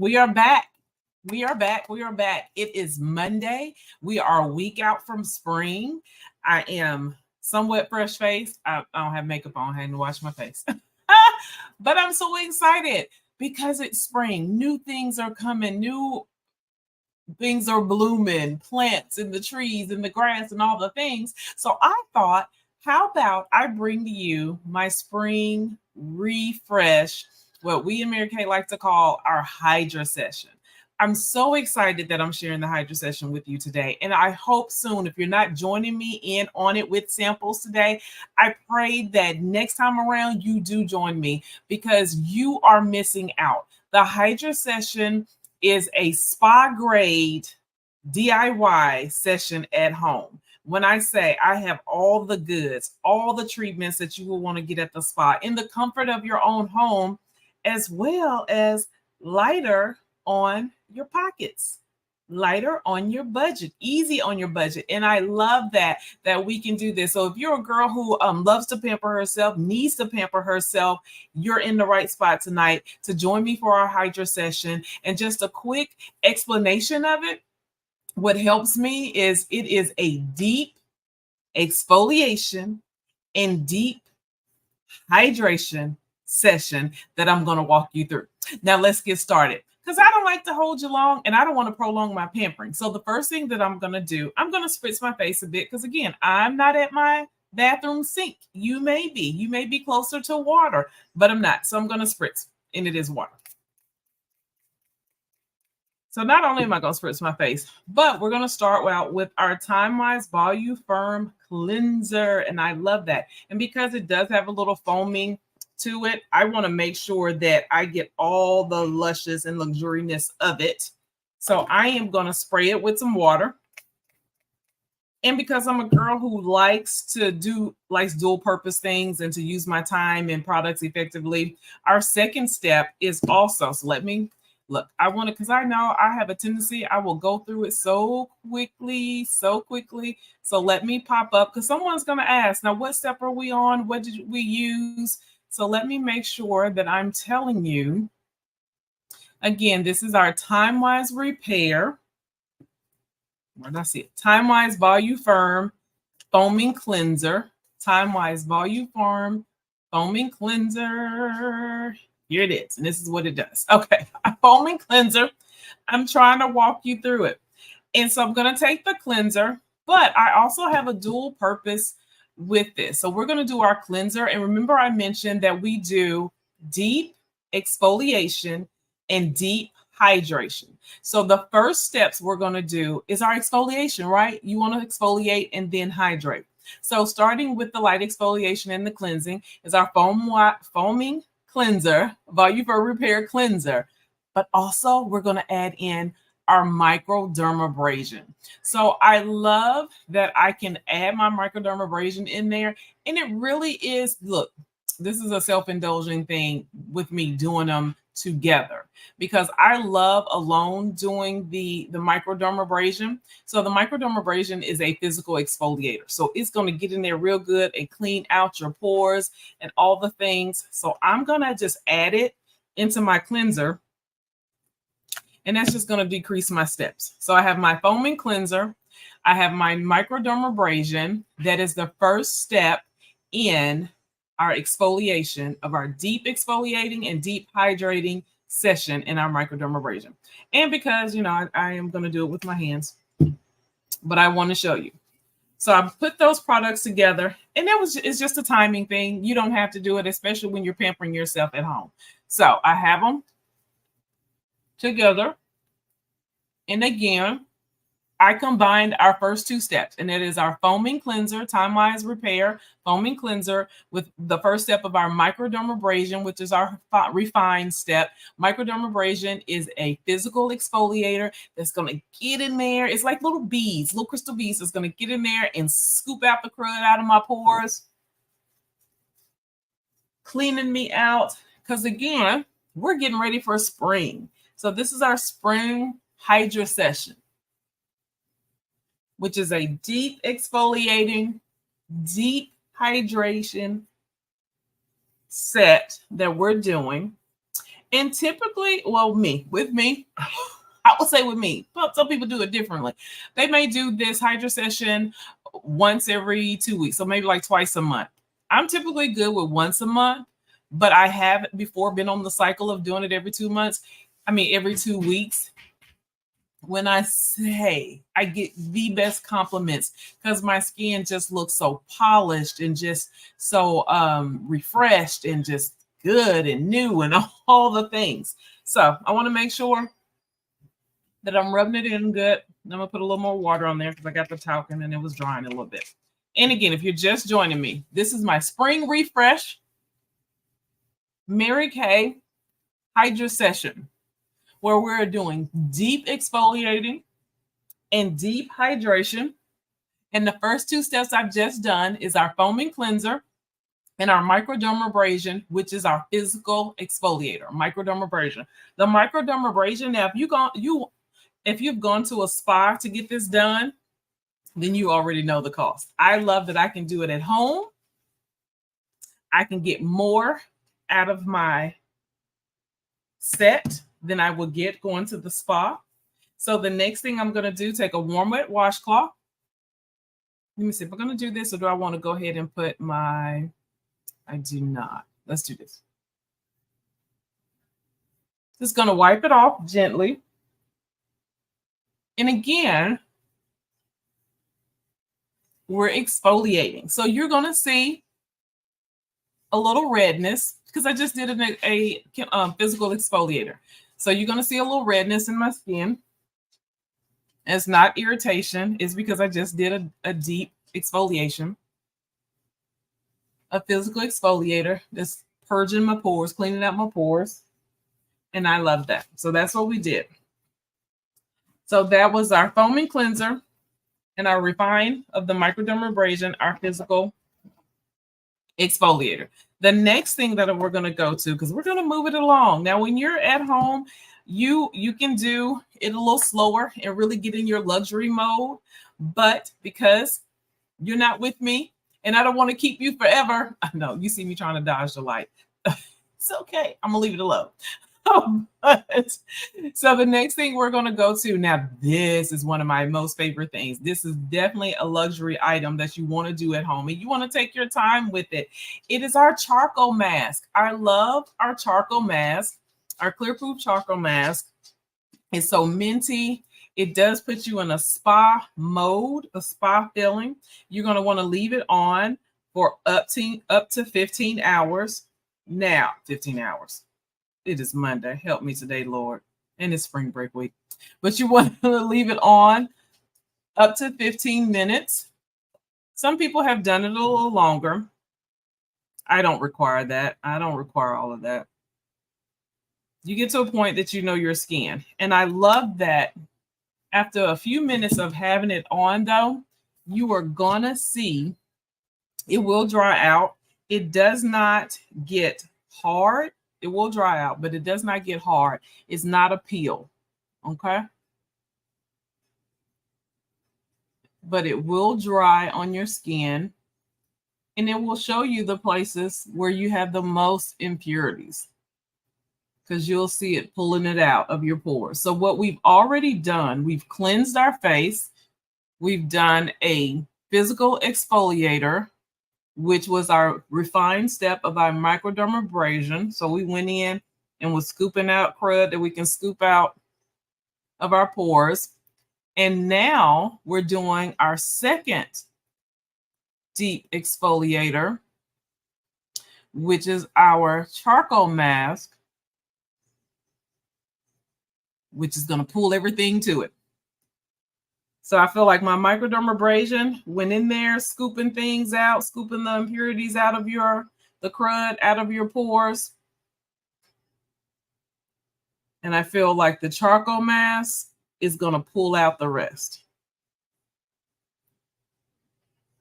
We are back. We are back. We are back. It is Monday. We are a week out from spring. I am somewhat fresh faced. I don't have makeup on. I had to wash my face. But I'm so excited because it's spring. New things are coming. New things are blooming. Plants and the trees and the grass and all the things. So I thought, how about I bring to you my spring refresh, what we in Mary Kay like to call our Hydrasession. I'm so excited that I'm sharing the Hydrasession with you today. And I hope soon, if you're not joining me in on it with samples today, I pray that next time around you do join me because you are missing out. The Hydrasession is a spa grade DIY session at home. When I say I have all the goods, all the treatments that you will want to get at the spa in the comfort of your own home, as well as lighter on your pockets, lighter on your budget, easy on your budget. And I love that we can do this. So if you're a girl who loves to pamper herself, needs to pamper herself, you're in the right spot tonight to join me for our Hydrasession. And just a quick explanation of it. What helps me is it is a deep exfoliation and deep hydration session that I'm going to walk you through. Now let's get started because I don't like to hold you long and I don't want to prolong my pampering. So the first thing that I'm going to do, I'm going to spritz my face a bit because again, I'm not at my bathroom sink. You may be closer to water, but I'm not. So I'm going to spritz and it is water. So not only am I going to spritz my face, but we're going to start out with our Timewise Volufirm cleanser. And I love that. And because it does have a little foaming to it, I want to make sure that I get all the luscious and luxuriousness of it. So I am going to spray it with some water. And because I'm a girl who likes dual purpose things and to use my time and products effectively, our second step is also, so let me look, I want to, because I know I have a tendency, I will go through it so quickly. So let me pop up because someone's going to ask, now what step are we on? What did we use? So let me make sure that I'm telling you. Again, this is our Timewise Repair. Where did I see it? Timewise Volufirm Foaming Cleanser. Timewise Volufirm Foaming Cleanser. Here it is. And this is what it does. Okay. A foaming cleanser. I'm trying to walk you through it. And so I'm going to take the cleanser, but I also have a dual purpose with this. So we're going to do our cleanser. And remember, I mentioned that we do deep exfoliation and deep hydration. So the first steps we're going to do is our exfoliation, right? You want to exfoliate and then hydrate. So starting with the light exfoliation and the cleansing is our foaming cleanser, Volufirm Repair Cleanser. But also we're going to add in our microdermabrasion. So I love that I can add my microdermabrasion in there. And it really is, look, this is a self-indulging thing with me doing them together because I love alone doing the microdermabrasion. So the microdermabrasion is a physical exfoliator. So it's going to get in there real good and clean out your pores and all the things. So I'm going to just add it into my cleanser. And that's just going to decrease my steps. So I have my foaming cleanser. I have my microdermabrasion. That is the first step in our exfoliation of our deep exfoliating and deep hydrating session in our microdermabrasion. And because, I am going to do it with my hands, but I want to show you. So I put those products together and it's just a timing thing. You don't have to do it, especially when you're pampering yourself at home. So I have them together. And again, I combined our first two steps, and it is our foaming cleanser, Timewise Repair Foaming Cleanser, with the first step of our microdermabrasion, which is our refine step. Microdermabrasion is a physical exfoliator that's going to get in there. It's like little beads, little crystal beads that's going to get in there and scoop out the crud out of my pores, cleaning me out. Because again, we're getting ready for spring. So this is our spring Hydrasession, which is a deep exfoliating, deep hydration set that we're doing. And typically, well, with me, I would say with me, but some people do it differently. They may do this Hydrasession once every 2 weeks, so maybe like twice a month. I'm typically good with once a month, but I have before been on the cycle of doing it every 2 months. I mean, every 2 weeks. When I say I get the best compliments because my skin just looks so polished and just so refreshed and just good and new and all the things. So I want to make sure that I'm rubbing it in good. I'm gonna put a little more water on there because I got the talcum and it was drying a little bit. And again, if you're just joining me, this is my Spring Refresh Mary Kay Hydrasession, where we're doing deep exfoliating and deep hydration. And the first 2 steps I've just done is our foaming cleanser and our microdermabrasion, which is our physical exfoliator, microdermabrasion. The microdermabrasion, now if you've gone to a spa to get this done, then you already know the cost. I love that I can do it at home. I can get more out of my set than I will get going to the spa. So the next thing I'm going to do, take a warm wet washcloth. Let me see if I'm going to do this, or do I want to go ahead and put my, I do not. Let's do this. Just going to wipe it off gently. And again, we're exfoliating. So you're going to see a little redness because I just did a physical exfoliator. So you're going to see a little redness in my skin. It's not irritation. It's because I just did a deep exfoliation. A physical exfoliator that's purging my pores, cleaning out my pores. And I love that. So that's what we did. So that was our foaming cleanser and our refine of the microdermabrasion, our physical exfoliator. The next thing that we're going to go to, because we're going to move it along. Now, when you're at home, you can do it a little slower and really get in your luxury mode. But because you're not with me and I don't want to keep you forever, I know you see me trying to dodge the light. It's okay. I'm going to leave it alone. So the next thing we're going to go to, now this is one of my most favorite things. This is definitely a luxury item that you want to do at home and you want to take your time with it. It is our charcoal mask. I love our charcoal mask, our clear proof charcoal mask. It's so minty. It does put you in a spa mode, a spa feeling. You're going to want to leave it on for up to 15 hours. Now, 15 hours. It is Monday. Help me today, Lord. And it's spring break week. But you want to leave it on up to 15 minutes. Some people have done it a little longer. I don't require that. I don't require all of that. You get to a point that you know your skin. And I love that after a few minutes of having it on, though, you are going to see it will dry out. It does not get hard. It will dry out, but it does not get hard. It's not a peel, okay? But it will dry on your skin, and it will show you the places where you have the most impurities because you'll see it pulling it out of your pores. So what we've already done, we've cleansed our face. We've done a physical exfoliator, which was our refined step of our microdermabrasion. So we went in and was scooping out crud that we can scoop out of our pores. And now we're doing our second deep exfoliator, which is our charcoal mask, which is going to pull everything to it. So I feel like my microdermabrasion went in there, scooping things out, scooping the impurities out of the crud out of your pores. And I feel like the charcoal mask is going to pull out the rest.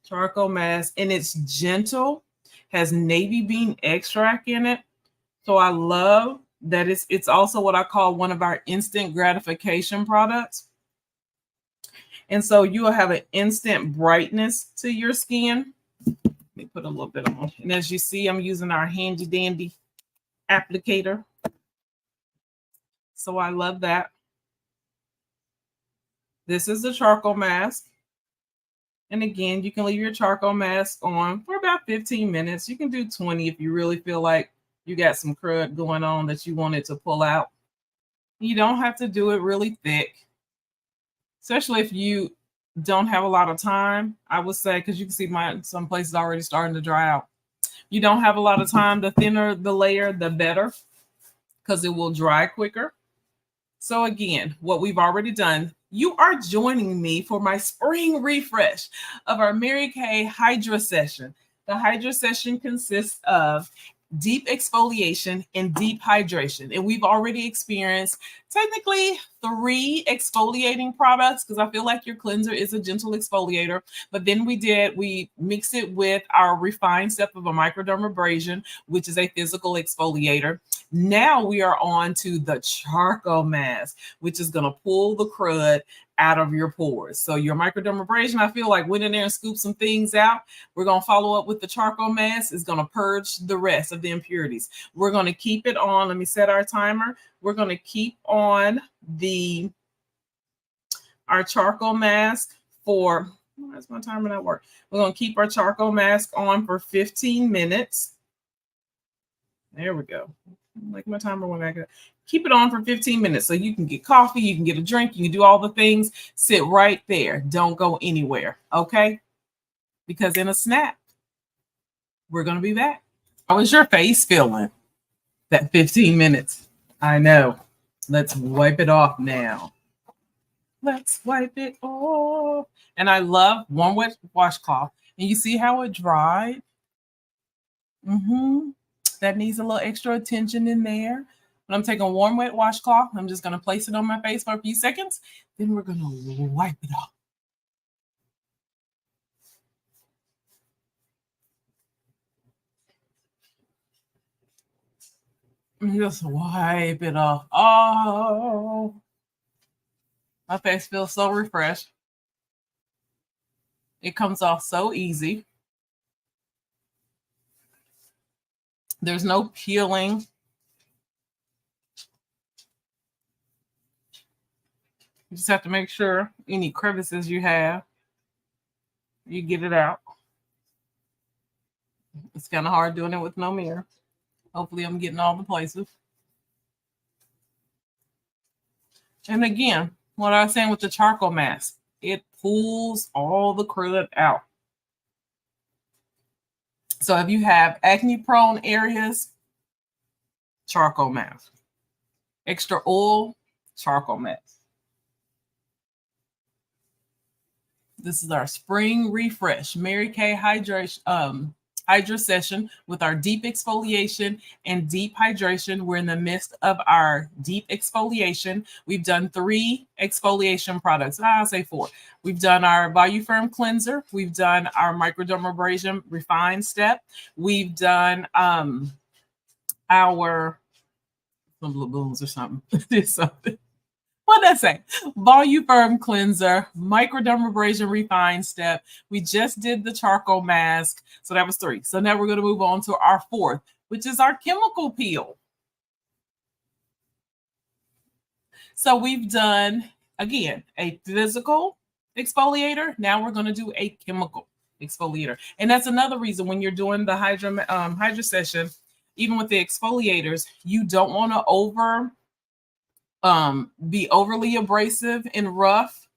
Charcoal mask, and it's gentle, has navy bean extract in it. So I love that it's also what I call one of our instant gratification products. And so you will have an instant brightness to your skin. Let me put a little bit on. And as you see, I'm using our handy dandy applicator. So I love that. This is the charcoal mask. And again, you can leave your charcoal mask on for about 15 minutes. You can do 20 if you really feel like you got some crud going on that you wanted to pull out. You don't have to do it really thick, especially if you don't have a lot of time, I would say, because you can see some places already starting to dry out. You don't have a lot of time, the thinner the layer, the better, because it will dry quicker. So again, what we've already done, you are joining me for my spring refresh of our Mary Kay Hydrasession. The Hydrasession consists of deep exfoliation and deep hydration. And we've already experienced technically 3 exfoliating products because I feel like your cleanser is a gentle exfoliator. But then we mix it with our refined step of a microdermabrasion, which is a physical exfoliator. Now we are on to the charcoal mask, which is going to pull the crud out of your pores. So your microdermabrasion, I feel like went in there and scooped some things out. We're going to follow up with the charcoal mask. It's going to purge the rest of the impurities. We're going to keep it on. Let me set our timer. We're going to keep on our charcoal mask for, why does my timer not work? We're going to keep our charcoal mask on for 15 minutes. There we go. Like my timer went back up. Keep it on for 15 minutes so you can get coffee, you can get a drink, you can do all the things. Sit right there. Don't go anywhere, okay? Because in a snap, we're going to be back. How is your face feeling? That 15 minutes. I know. Let's wipe it off now. Let's wipe it off. And I love warm wet washcloth. And you see how it dried? That needs a little extra attention in there. But I'm taking a warm wet washcloth. I'm just going to place it on my face for a few seconds. Then we're going to wipe it off. Just wipe it off. Oh, my face feels so refreshed. It comes off so easy. There's no peeling. You just have to make sure any crevices you have, you get it out. It's kind of hard doing it with no mirror. Hopefully I'm getting all the places. And again, what I was saying with the charcoal mask, it pulls all the crud out. So if you have acne prone areas, charcoal mask. Extra oil, charcoal mask. This is our spring refresh, Mary Kay Hydrasession with our deep exfoliation and deep hydration. We're in the midst of our deep exfoliation. We've done 3 exfoliation products. I'll say 4. We've done our Volufirm cleanser. We've done our Microdermabrasion Refine step. We've done our some little boons or something. Did something. What did I say? Volufirm cleanser, Microdermabrasion Refine step. We just did the charcoal mask. So that was 3. So now we're going to move on to our 4th, which is our chemical peel. So we've done, again, a physical exfoliator. Now we're going to do a chemical exfoliator. And that's another reason when you're doing the Hydrasession, even with the exfoliators, you don't want to be overly abrasive and rough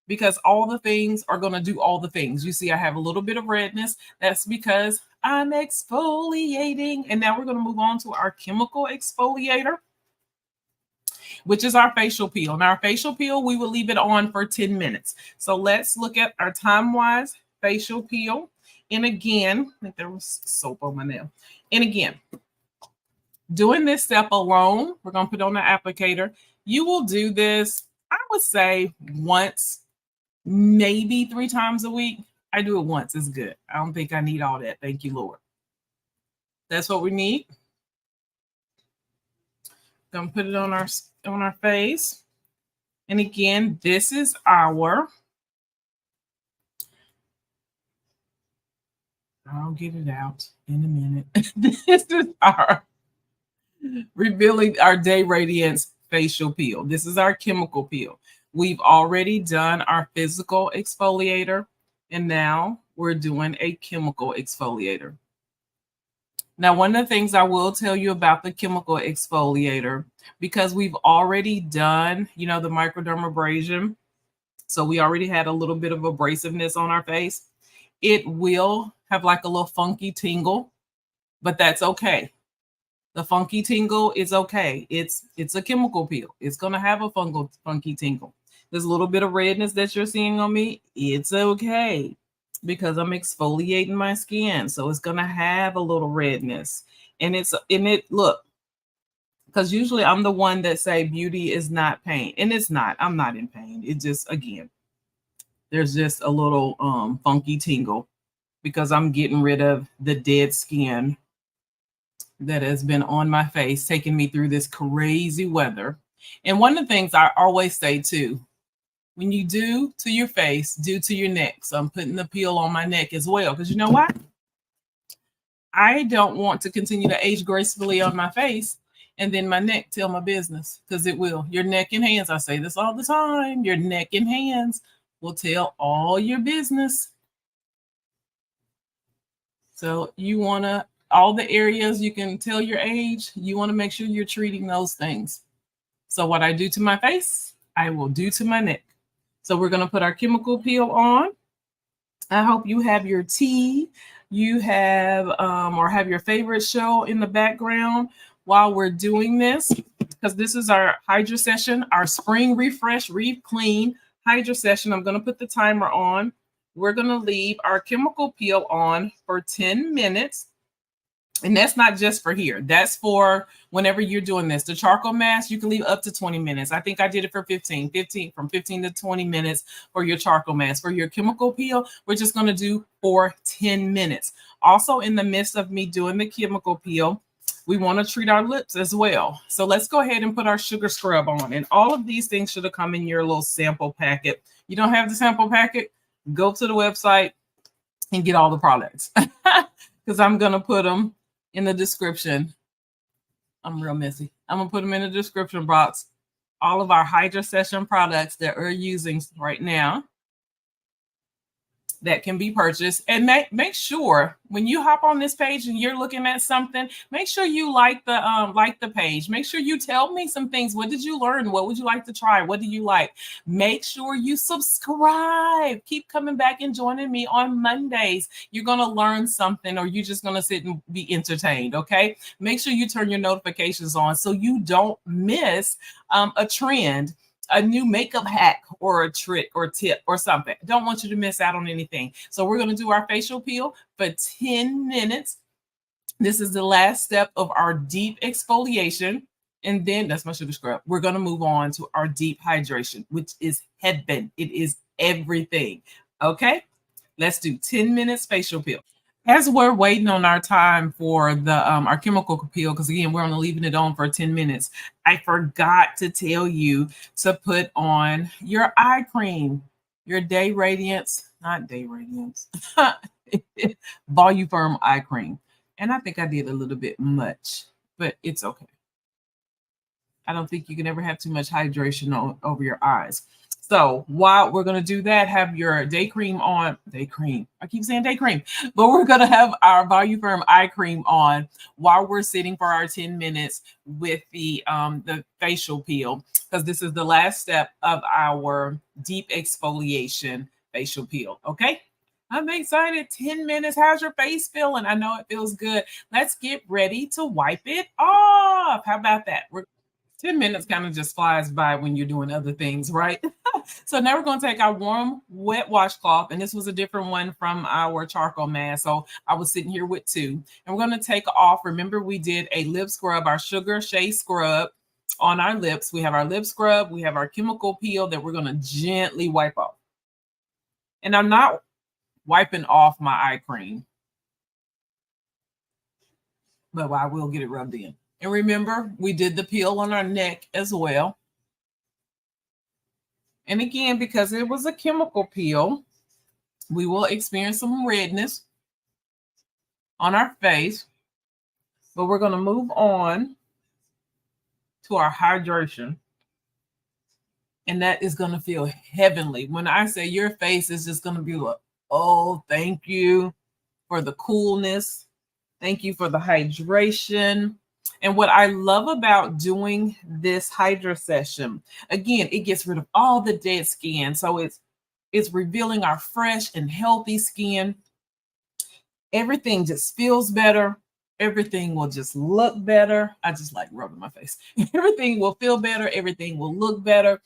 because all the things are going to do all the things. You see, I have a little bit of redness. That's because I'm exfoliating. And now we're going to move on to our chemical exfoliator, which is our facial peel. Now, our facial peel, we will leave it on for 10 minutes. So let's look at our Timewise facial peel. And again, I think there was soap on my nail. And again, doing this step alone, we're going to put on the applicator. You will do this, I would say, once, maybe 3 times a week. I do it once. It's good. I don't think I need all that. Thank you, Lord. That's what we need. Gonna put it on our face. And again, this is our, I'll get it out in a minute. This is our Revealing Our Day Radiance facial peel. This is our chemical peel. We've already done our physical exfoliator, and now we're doing a chemical exfoliator. Now, one of the things I will tell you about the chemical exfoliator, because we've already done, the microdermabrasion, so we already had a little bit of abrasiveness on our face. It will have like a little funky tingle, but that's okay. The funky tingle is okay. It's a chemical peel. It's going to have a funky tingle. There's a little bit of redness that you're seeing on me. It's okay because I'm exfoliating my skin. So it's going to have a little redness. And look, because usually I'm the one that say beauty is not pain. And it's not. I'm not in pain. It just, again, there's just a little funky tingle because I'm getting rid of the dead skin that has been on my face, taking me through this crazy weather. And one of the things I always say too, when you do to your face, do to your neck. So I'm putting the peel on my neck as well, because you know what? I don't want to continue to age gracefully on my face and then my neck tell my business, because it will. Your neck and hands, I say this all the time, your neck and hands will tell all your business. So you want to, all the areas you can tell your age, you want to make sure you're treating those things. So what I do to my face, I will do to my neck. So we're going to put our chemical peel on. I hope you have your tea, you have or have your favorite show in the background while we're doing this, because this is our Hydrasession, our spring refresh, re-clean Hydrasession. I'm going to put the timer on. We're going to leave our chemical peel on for 10 minutes. And that's not just for here. That's for whenever you're doing this. The charcoal mask, you can leave up to 20 minutes. I think I did it for 15 to 20 minutes for your charcoal mask. For your chemical peel, we're just going to do for 10 minutes. Also, in the midst of me doing the chemical peel, we want to treat our lips as well. So let's go ahead and put our sugar scrub on. And all of these things should have come in your little sample packet. You don't have the sample packet? Go to the website and get all the products, because I'm going to put them in the description. I'm real messy. I'm going to put them in the description box. All of our Hydrasession products that we're using right now that can be purchased. And make sure when you hop on this page and you're looking at something, make sure you like the page. Make sure you tell me some things. What did you learn? What would you like to try? What do you like? Make sure you subscribe. Keep coming back and joining me on Mondays. You're going to learn something, or you're just going to sit and be entertained. Okay. Make sure you turn your notifications on so you don't miss a trend, a new makeup hack or a trick or tip or something. Don't want you to miss out on anything. So we're going to do our facial peel for 10 minutes. This is the last step of our deep exfoliation. And then that's my sugar scrub. We're going to move on to our deep hydration, which is heaven. It is everything. Okay. Let's do 10 minutes facial peel. As we're waiting on our time for the our chemical peel, because again, we're only leaving it on for 10 minutes. I forgot to tell you to put on your eye cream, your Day Radiance, not Day Radiance, Volufirm eye cream. And I think I did a little bit much, but it's okay. I don't think you can ever have too much hydration over your eyes. So while we're going to do that, have your day cream on. Day cream. I keep saying day cream, but we're going to have our Volufirm eye cream on while we're sitting for our 10 minutes with the facial peel, because this is the last step of our deep exfoliation facial peel. Okay. I'm excited. 10 minutes. How's your face feeling? I know it feels good. Let's get ready to wipe it off. How about that? 10 minutes kind of just flies by when you're doing other things, right? So now we're going to take our warm, wet washcloth, and this was a different one from our charcoal mask. So I was sitting here with two, and we're going to take off. Remember, we did a lip scrub, our sugar shea scrub on our lips. We have our lip scrub. We have our chemical peel that we're going to gently wipe off. And I'm not wiping off my eye cream, but I will get it rubbed in. And remember, we did the peel on our neck as well. And again, because it was a chemical peel, we will experience some redness on our face. But we're going to move on to our hydration. And that is going to feel heavenly. When I say your face is just going to be like, oh, thank you for the coolness. Thank you for the hydration. And what I love about doing this Hydrasession, again, it gets rid of all the dead skin. So it's revealing our fresh and healthy skin. Everything just feels better. Everything will just look better. I just like rubbing my face. Everything will feel better. Everything will look better.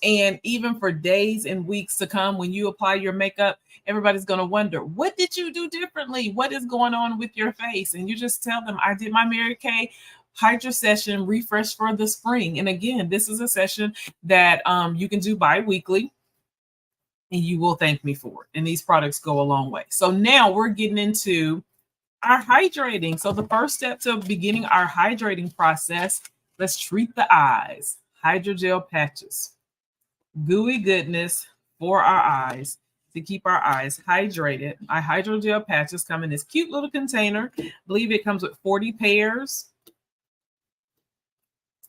And even for days and weeks to come, when you apply your makeup, everybody's going to wonder, what did you do differently? What is going on with your face? And you just tell them, I did my Mary Kay Hydrasession refresh for the spring. And again, this is a session that you can do bi-weekly, and you will thank me for it. And these products go a long way. So now we're getting into our hydrating. So the first step to beginning our hydrating process, let's treat the eyes. Hydrogel patches. Gooey goodness for our eyes to keep our eyes hydrated. Our hydrogel patches come in this cute little container. I believe it comes with 40 pairs.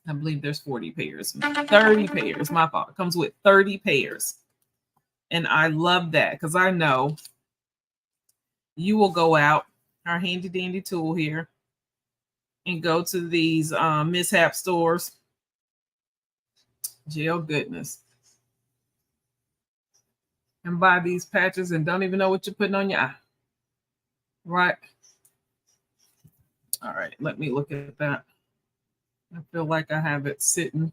I believe there's 40 pairs. 30 pairs, my fault. It comes with 30 pairs. And I love that because I know you will go out, our handy dandy tool here, and go to these mishap stores. Gel goodness. And buy these patches and don't even know what you're putting on your eye. Right? All right, let me look at that. I feel like I have it sitting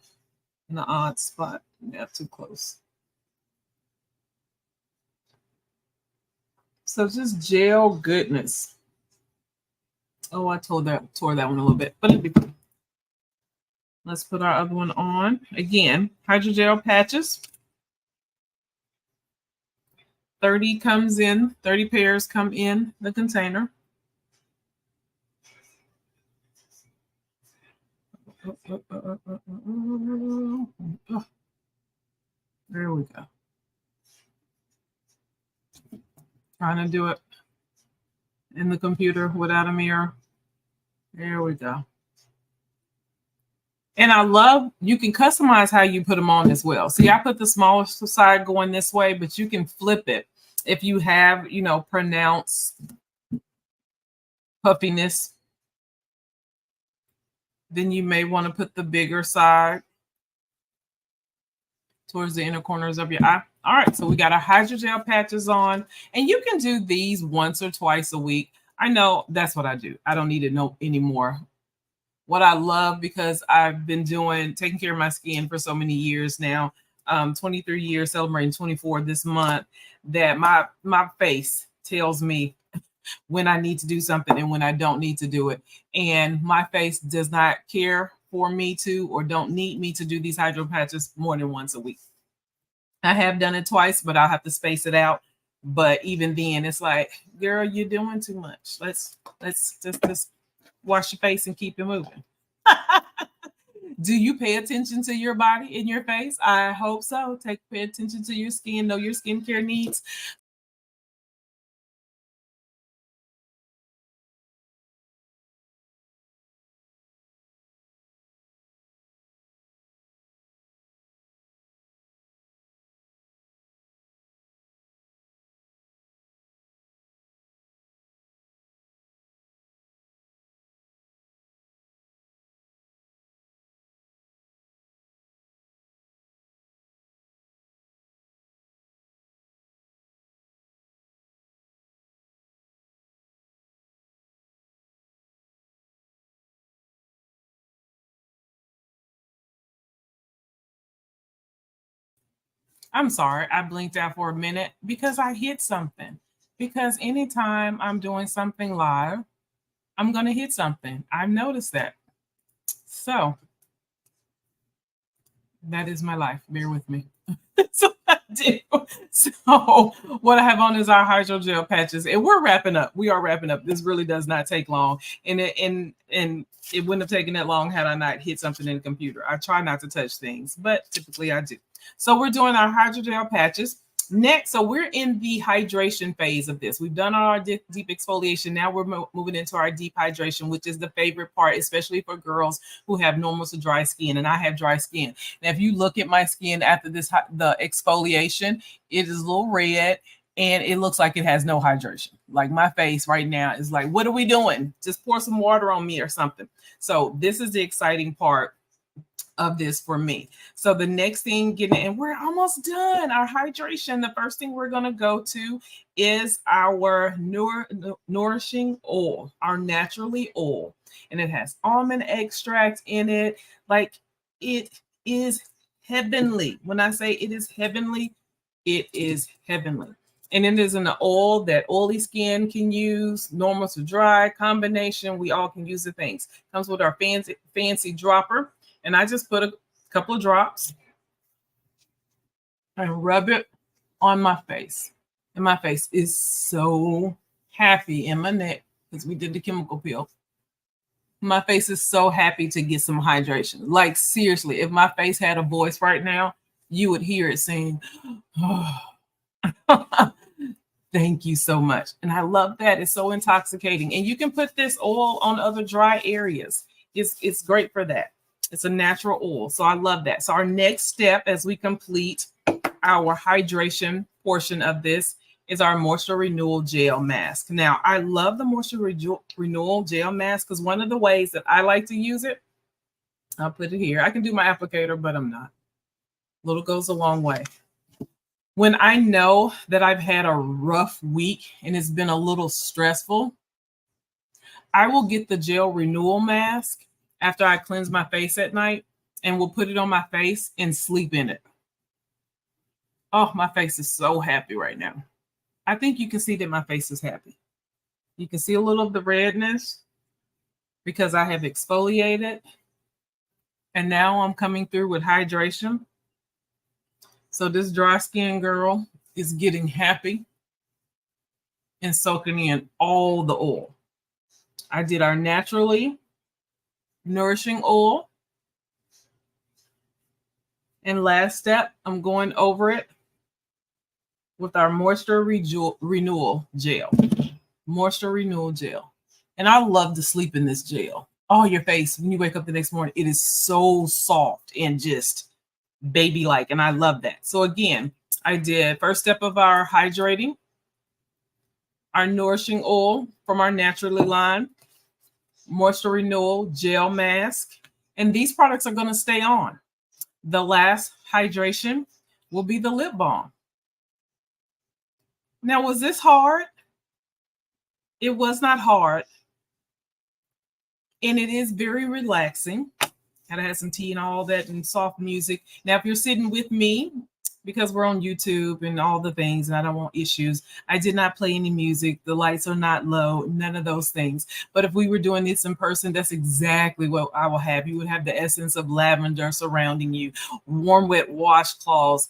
in an odd spot. Yeah, too close. So just gel goodness. Oh, I tore that one a little bit, but it'll be fine. Let's put our other one on. Again, hydrogel patches. 30 comes in, 30 pairs come in the container. There we go. Trying to do it in the computer without a mirror. There we go. And I love, you can customize how you put them on as well. See, I put the smaller side going this way, but you can flip it. If you have, you know, pronounced puffiness, then you may want to put the bigger side towards the inner corners of your eye. All right, so we got our hydrogel patches on, and you can do these once or twice a week. I know that's what I do. I don't need it no anymore. What I love, because I've been taking care of my skin for so many years now, 23 years, celebrating 24 this month, that my face tells me when I need to do something and when I don't need to do it. And my face does not care for me to, or don't need me to do these hydro patches more than once a week. I have done it twice, but I'll have to space it out. But even then, it's like, girl, you're doing too much. Let's just wash your face and keep it moving. Do you pay attention to your body and your face? I hope so. Pay attention to your skin, know your skincare needs. I'm sorry, I blinked out for a minute because I hit something. Because anytime I'm doing something live, I'm going to hit something. I've noticed that. So that is my life. Bear with me. So I do. So what I have on is our hydrogel patches, and we're wrapping up. We are wrapping up. This really does not take long, and it wouldn't have taken that long had I not hit something in the computer. I try not to touch things, but typically I do. So we're doing our hydrogel patches. Next, so we're in the hydration phase of this. We've done our deep exfoliation. Now we're moving into our deep hydration, which is the favorite part, especially for girls who have normal to dry skin. And I have dry skin. Now, if you look at my skin after the exfoliation, it is a little red and it looks like it has no hydration. Like my face right now is like, what are we doing? Just pour some water on me or something. So this is the exciting part of this for me. So the next thing, and we're almost done. Our hydration. The first thing we're going to go to is our Nourishing Oil, our naturally oil. And it has almond extract in it. Like, it is heavenly. When I say it is heavenly, it is heavenly. And it is an oil that oily skin can use, normal to dry combination. We all can use the things. Comes with our fancy dropper. And I just put a couple of drops and rub it on my face. And my face is so happy in my neck because we did the chemical peel. My face is so happy to get some hydration. Like, seriously, if my face had a voice right now, you would hear it saying, oh, thank you so much. And I love that. It's so intoxicating. And you can put this oil on other dry areas. It's great for that. It's a natural oil. So I love that. So our next step as we complete our hydration portion of this is our Moisture Renewal Gel Mask. Now, I love the Moisture Renewal Gel Mask because one of the ways that I like to use it, I'll put it here. I can do my applicator, but I'm not. Little goes a long way. When I know that I've had a rough week and it's been a little stressful, I will get the Gel Renewal Mask after I cleanse my face at night, and we'll put it on my face and sleep in it. Oh, my face is so happy right now. I think you can see that my face is happy. You can see a little of the redness because I have exfoliated. And now I'm coming through with hydration. So this dry skin girl is getting happy and soaking in all the oil. I did our naturally nourishing oil. And last step, I'm going over it with our Moisture Renewal Gel. Moisture Renewal Gel. And I love to sleep in this gel. Oh, your face, when you wake up the next morning, it is so soft and just baby-like. And I love that. So again, I did first step of our hydrating, our nourishing oil from our Naturally line, Moisture Renewal Gel Mask. And these products are going to stay on. The last hydration will be the lip balm. Now, was this hard? It was not hard. And it is very relaxing. And I had some tea and all that and soft music. Now, if you're sitting with me, because we're on YouTube and all the things, and I don't want issues, I did not play any music. The lights are not low, none of those things. But if we were doing this in person, that's exactly what I will have. You would have the essence of lavender surrounding you, warm, wet washcloths,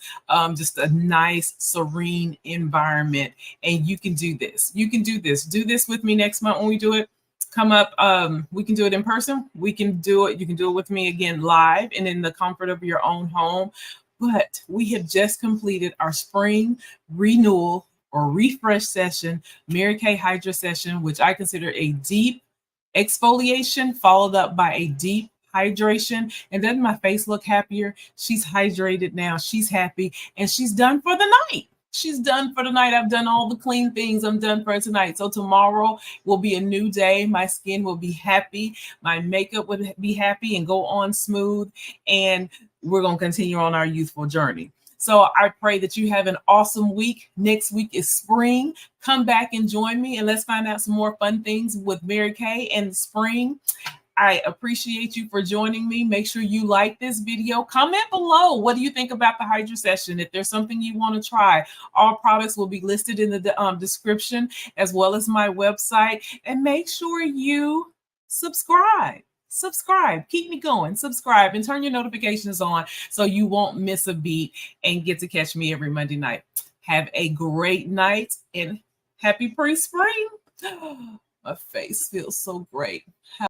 just a nice, serene environment. And you can do this. You can do this. Do this with me next month when we do it. Come up. We can do it in person. We can do it. You can do it with me again live and in the comfort of your own home. But we have just completed our spring renewal or refresh session, Mary Kay Hydrasession, which I consider a deep exfoliation followed up by a deep hydration. And doesn't my face look happier? She's hydrated now. She's happy and she's done for the night. She's done for the night. I've done all the clean things. I'm done for tonight. So tomorrow will be a new day. My skin will be happy. My makeup will be happy and go on smooth. And we're going to continue on our youthful journey. So I pray that you have an awesome week. Next week is spring. Come back and join me and let's find out some more fun things with Mary Kay and spring. I appreciate you for joining me. Make sure you like this video. Comment below. What do you think about the Hydrasession? If there's something you want to try, all products will be listed in the description as well as my website. And make sure you subscribe. Subscribe. Keep me going. Subscribe and turn your notifications on so you won't miss a beat and get to catch me every Monday night. Have a great night and happy pre-spring. My face feels so great.